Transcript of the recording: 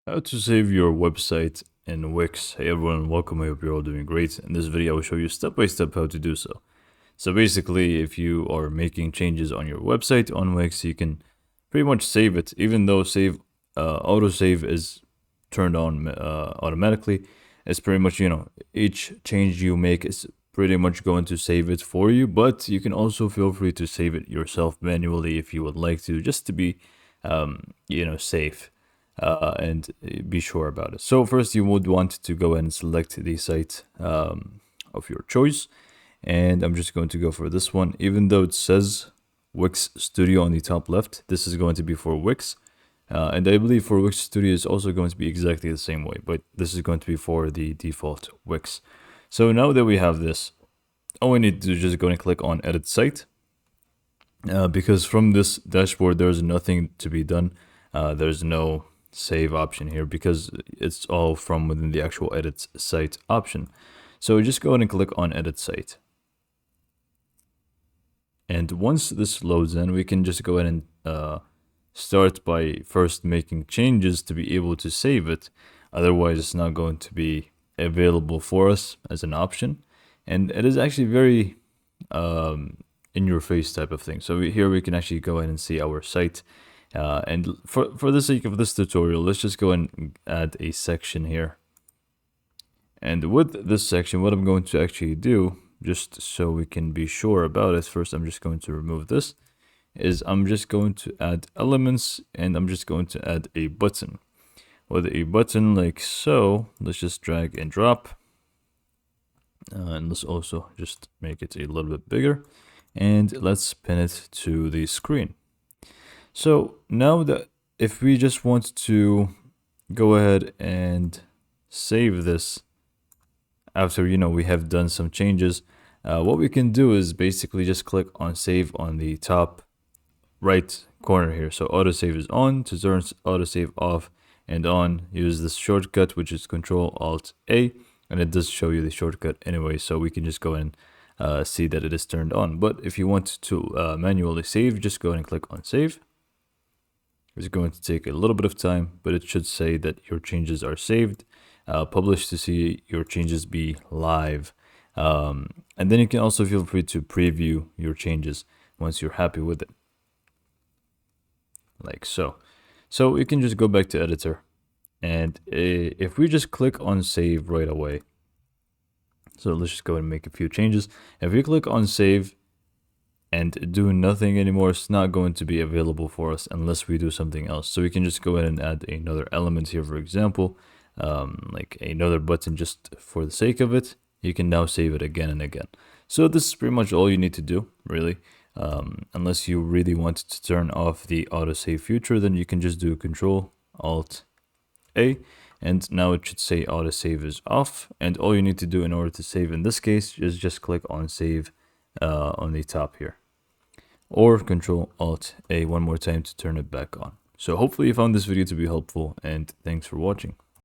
How to save your website in Wix. Hey everyone, welcome. I hope you're all doing great. In this video, I will show you step by step how to do so. So basically, if you are making changes on your website on Wix, you can pretty much save it, even though autosave is turned on automatically. It's pretty much, each change you make is pretty much going to save it for you, but you can also feel free to save it yourself manually if you would like to, just to be, safe and be sure about it. So first you would want to go ahead and select the site of your choice. And I'm just going to go for this one. Even though it says Wix Studio on the top left, this is going to be for Wix. And I believe for Wix Studio is also going to be exactly the same way, but this is going to be for the default Wix. So now that we have this, all we need to do is just go and click on Edit Site. Because from this dashboard, there's nothing to be done. There's no save option here because it's all from within the actual Edit Site option. So just go ahead and click on Edit Site. And once this loads in, we can just go ahead and start by first making changes to be able to save it. Otherwise, it's not going to be available for us as an option. And it is actually very in your face type of thing. So here we can actually go ahead and see our site. And for the sake of this tutorial, let's just go and add a section here. And with this section, what I'm going to actually do, just so we can be sure about it, first I'm just going to remove this, is I'm just going to add elements, and I'm just going to add a button. With a button like so, let's just drag and drop. And let's also just make it a little bit bigger. And let's pin it to the screen. So now that if we just want to go ahead and save this after, we have done some changes, what we can do is basically just click on save on the top right corner here. So autosave is on. To turn autosave off and on, use this shortcut, which is Control-Alt-A, and it does show you the shortcut anyway, so we can just go and see that it is turned on. But if you want to manually save, just go ahead and click on save. It's going to take a little bit of time, but it should say that your changes are saved. Publish to see your changes be live. And then you can also feel free to preview your changes once you're happy with it. Like so. So you can just go back to editor. And if we just click on save right away. So let's just go and make a few changes. If we click on save and do nothing anymore, it's not going to be available for us unless we do something else. So we can just go ahead and add another element here, for example. Like another button just for the sake of it. You can now save it again and again. So this is pretty much all you need to do, really. Unless you really want to turn off the autosave feature, then you can just do Control-Alt-A, and now it should say autosave is off. And all you need to do in order to save in this case is just click on save on the top here, or Control-Alt-A one more time to turn it back on. So hopefully you found this video to be helpful, and thanks for watching.